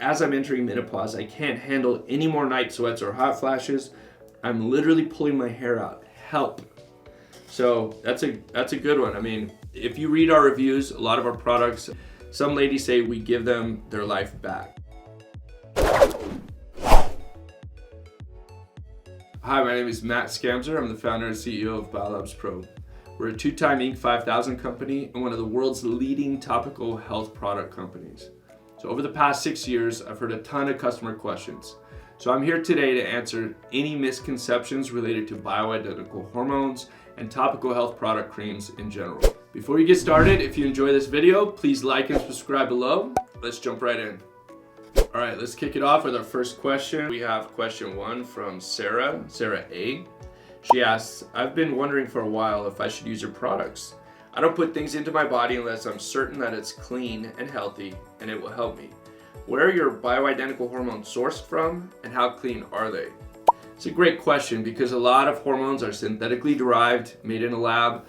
as I'm entering menopause, I can't handle any more night sweats or hot flashes. I'm literally pulling my hair out. Help. So that's a good one. I mean, if you read our reviews, a lot of our products, some ladies say we give them their life back. Hi, my name is Matt Scamser. I'm the founder and CEO of BioLabs PRO. We're a 2-time Inc. 5000 company and one of the world's leading topical health product companies. So over the past 6 years, I've heard a ton of customer questions. So I'm here today to answer any misconceptions related to bioidentical hormones and topical health product creams in general. Before you get started, if you enjoy this video, please like and subscribe below. Let's jump right in. All right, let's kick it off with our first question. We have question 1 from Sarah A. She asks, I've been wondering for a while if I should use your products. I don't put things into my body unless I'm certain that it's clean and healthy and it will help me. Where are your bioidentical hormones sourced from and how clean are they? It's a great question because a lot of hormones are synthetically derived, made in a lab.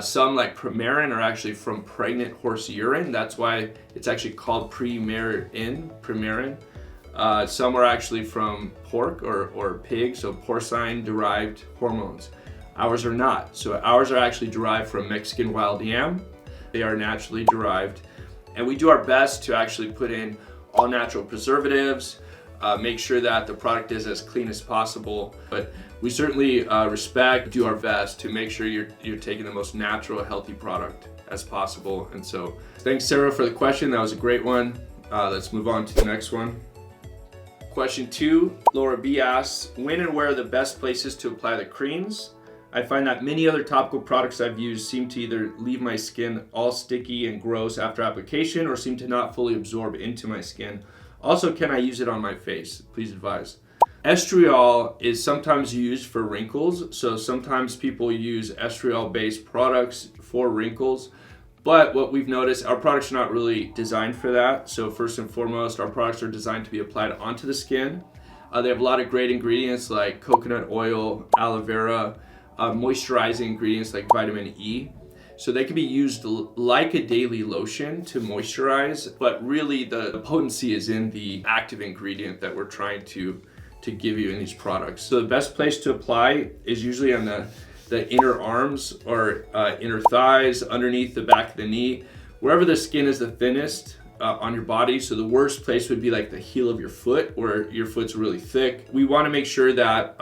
Some like Premarin are actually from pregnant horse urine. That's why it's actually called Premarin. Some are actually from pork or pig, so porcine derived hormones. Ours are not. So ours are actually derived from Mexican wild yam. They are naturally derived. And we do our best to actually put in all natural preservatives, make sure that the product is as clean as possible. But we certainly do our best to make sure you're taking the most natural, healthy product as possible. And so thanks, Sarah, for the question. That was a great one. Let's move on to the next one. Question 2, Laura B asks, when and where are the best places to apply the creams? I find that many other topical products I've used seem to either leave my skin all sticky and gross after application or seem to not fully absorb into my skin. Also, can I use it on my face? Please advise. Estriol is sometimes used for wrinkles. So sometimes people use estriol-based products for wrinkles. But what we've noticed, our products are not really designed for that. So first and foremost, our products are designed to be applied onto the skin. They have a lot of great ingredients like coconut oil, aloe vera, moisturizing ingredients like vitamin E. So they can be used like a daily lotion to moisturize, but really the potency is in the active ingredient that we're trying to give you in these products. So the best place to apply is usually on the inner arms or inner thighs, underneath the back of the knee, wherever the skin is the thinnest on your body. So the worst place would be like the heel of your foot where your foot's really thick. We want to make sure that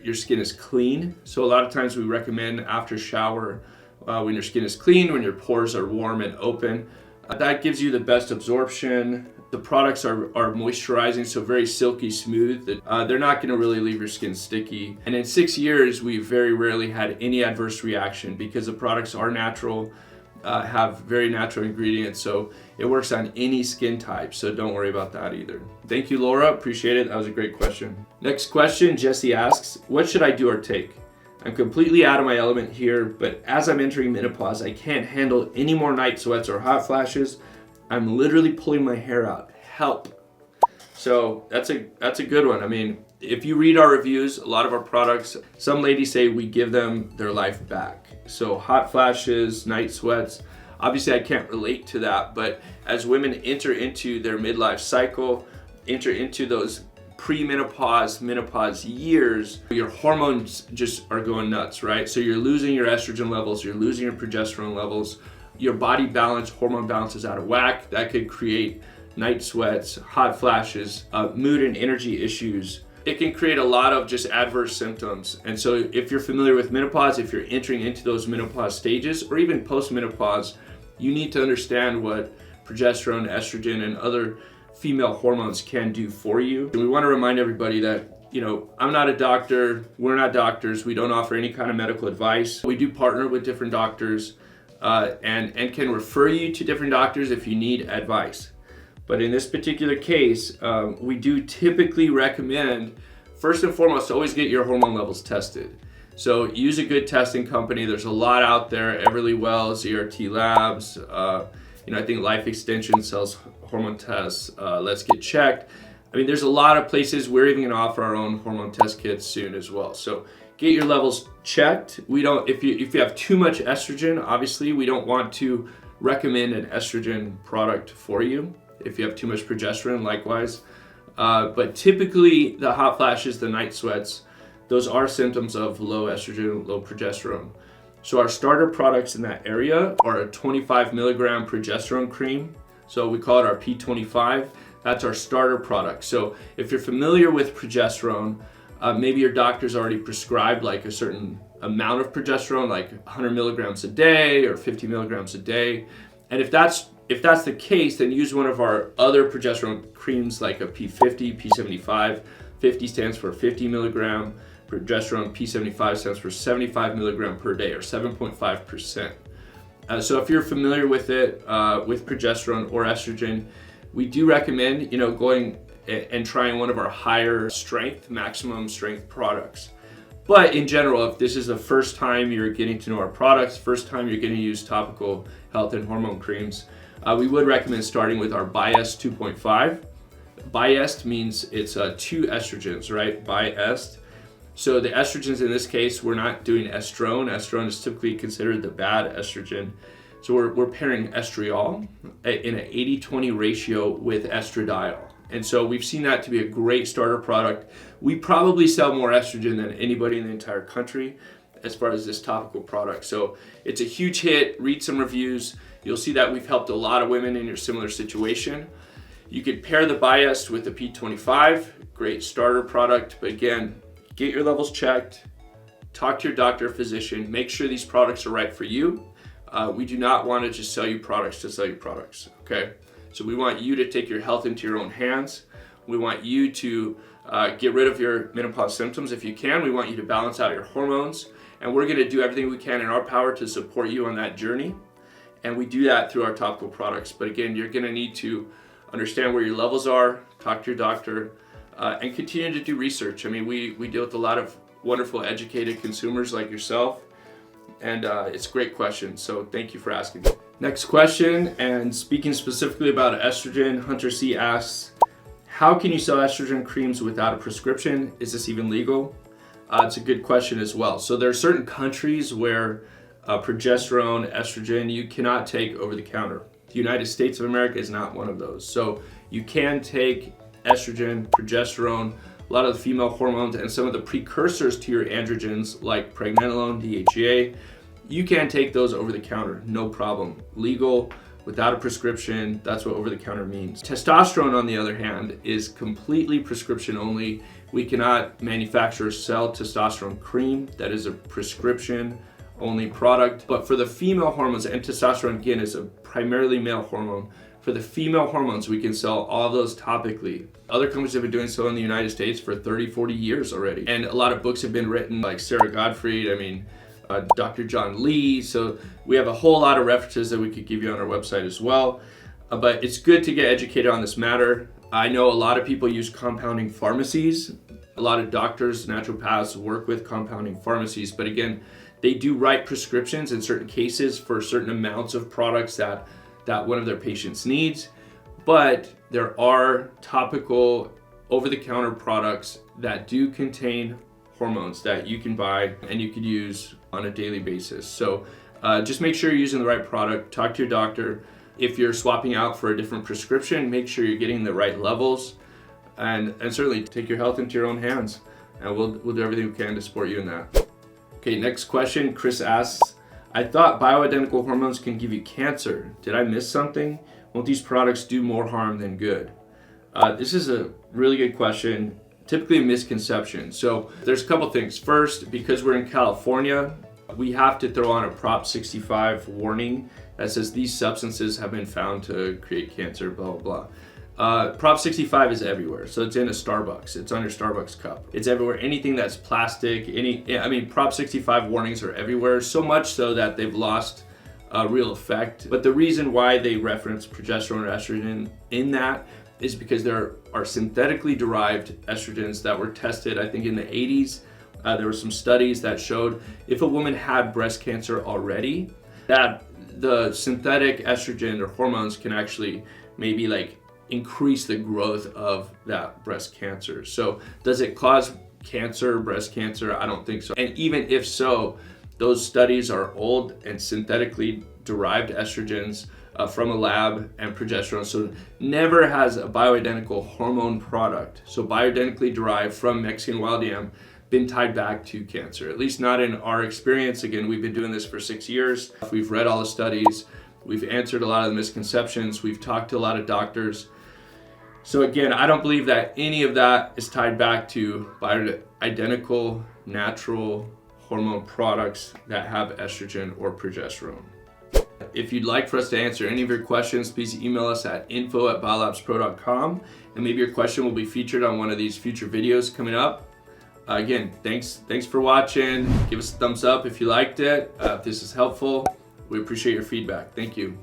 your skin is clean. So a lot of times we recommend after shower when your skin is clean, when your pores are warm and open. That gives you the best absorption. The products are moisturizing, so very silky smooth. They're not going to really leave your skin sticky. And in 6 years, we've very rarely had any adverse reaction because the products are natural, have very natural ingredients, so it works on any skin type, so don't worry about that either. Thank you, Laura. Appreciate it. That was a great question. Next question, Jesse asks, what should I do or take? I'm completely out of my element here, but as I'm entering menopause, I can't handle any more night sweats or hot flashes. I'm literally pulling my hair out. Help. So that's a good one. I mean, if you read our reviews, a lot of our products, some ladies say we give them their life back. So hot flashes, night sweats, obviously I can't relate to that, but as women enter into their midlife cycle, enter into those pre-menopause, menopause years, your hormones just are going nuts, right? So you're losing your estrogen levels, you're losing your progesterone levels, your body balance, hormone balance is out of whack. That could create night sweats, hot flashes, mood and energy issues. It can create a lot of just adverse symptoms. And so if you're familiar with menopause, if you're entering into those menopause stages or even post-menopause, you need to understand what progesterone, estrogen, and other female hormones can do for you. And we want to remind everybody that, I'm not a doctor, we're not doctors, we don't offer any kind of medical advice. We do partner with different doctors and can refer you to different doctors if you need advice. But in this particular case, we do typically recommend, first and foremost, always get your hormone levels tested. So use a good testing company. There's a lot out there, Everlywell, ZRT Labs, I think Life Extension sells hormone tests. Let's Get Checked. I mean, there's a lot of places. We're even going to offer our own hormone test kits soon as well. So get your levels checked. If you have too much estrogen, obviously we don't want to recommend an estrogen product for you. If you have too much progesterone, likewise. But typically the hot flashes, the night sweats, those are symptoms of low estrogen, low progesterone. So our starter products in that area are a 25 milligram progesterone cream. So we call it our P25. That's our starter product. So if you're familiar with progesterone, maybe your doctor's already prescribed like a certain amount of progesterone, like 100 milligrams a day or 50 milligrams a day. And if that's the case, then use one of our other progesterone creams like a P50, P75. 50 stands for 50 milligram. Progesterone P75 stands for 75 milligram per day, or 7.5%. So if you're familiar with it, with progesterone or estrogen, we do recommend, going and trying one of our higher strength, maximum strength products. But in general, if this is the first time you're getting to know our products, first time you're going to use topical health and hormone creams, we would recommend starting with our Biest 2.5. Biest means it's 2 estrogens, right? Biest. So the estrogens in this case, we're not doing estrone. Estrone is typically considered the bad estrogen. So we're pairing estriol in an 80-20 ratio with estradiol. And so we've seen that to be a great starter product. We probably sell more estrogen than anybody in the entire country as far as this topical product. So it's a huge hit. Read some reviews. You'll see that we've helped a lot of women in your similar situation. You could pair the Biest with the P25, great starter product. But again, get your levels checked, talk to your doctor or physician, make sure these products are right for you. We do not want to just sell you products to sell you products, okay? So we want you to take your health into your own hands. We want you to get rid of your menopause symptoms if you can. We want you to balance out your hormones. And we're going to do everything we can in our power to support you on that journey. And we do that through our topical products. But again, you're going to need to understand where your levels are, talk to your doctor, and continue to do research. I mean, we deal with a lot of wonderful, educated consumers like yourself. And it's a great question. So thank you for asking. Next question, and speaking specifically about estrogen, Hunter C asks, how can you sell estrogen creams without a prescription? Is this even legal? It's a good question as well. So there are certain countries where progesterone, estrogen, you cannot take over the counter. The United States of America is not one of those. So you can take estrogen, progesterone, a lot of the female hormones, and some of the precursors to your androgens like pregnenolone, DHEA. You can take those over the counter, no problem. Legal, without a prescription, that's what over the counter means. Testosterone, on the other hand, is completely prescription only. We cannot manufacture or sell testosterone cream. That is a prescription only product. But for the female hormones, and testosterone again is a primarily male hormone, for the female hormones, we can sell all of those topically. Other companies have been doing so in the United States for 30, 40 years already. And a lot of books have been written, like Sarah Gottfried, Dr. John Lee. So we have a whole lot of references that we could give you on our website as well. But it's good to get educated on this matter. I know a lot of people use compounding pharmacies. A lot of doctors, naturopaths work with compounding pharmacies. But again, they do write prescriptions in certain cases for certain amounts of products that one of their patients needs. But there are topical over-the-counter products that do contain hormones that you can buy and you could use on a daily basis. So just make sure you're using the right product. Talk to your doctor. If you're swapping out for a different prescription, make sure you're getting the right levels, and certainly take your health into your own hands. And we'll do everything we can to support you in that. Okay, next question. Chris asks, I thought bioidentical hormones can give you cancer. Did I miss something? Won't these products do more harm than good? This is a really good question. Typically a misconception. So there's a couple things. First, because we're in California, we have to throw on a Prop 65 warning that says these substances have been found to create cancer, blah, blah, blah. Prop 65 is everywhere. So it's in a Starbucks. It's on your Starbucks cup. It's everywhere. Anything that's plastic, Prop 65 warnings are everywhere, so much so that they've lost real effect. But the reason why they reference progesterone or estrogen in that is because there are synthetically derived estrogens that were tested, I think in the 80s. There were some studies that showed if a woman had breast cancer already, that the synthetic estrogen or hormones can actually maybe like increase the growth of that breast cancer. So does it cause cancer, breast cancer? I don't think so. And even if so, those studies are old, and synthetically derived estrogens from a lab and progesterone. So never has a bioidentical hormone product, so bioidentically derived from Mexican wild yam, been tied back to cancer, at least not in our experience. Again, we've been doing this for 6 years. We've read all the studies, we've answered a lot of the misconceptions, we've talked to a lot of doctors. So again, I don't believe that any of that is tied back to bioidentical natural hormone products that have estrogen or progesterone. If you'd like for us to answer any of your questions, please email us at info@biolabspro.com, and maybe your question will be featured on one of these future videos coming up. Again, thanks for watching. Give us a thumbs up if you liked it. If this is helpful, we appreciate your feedback. Thank you.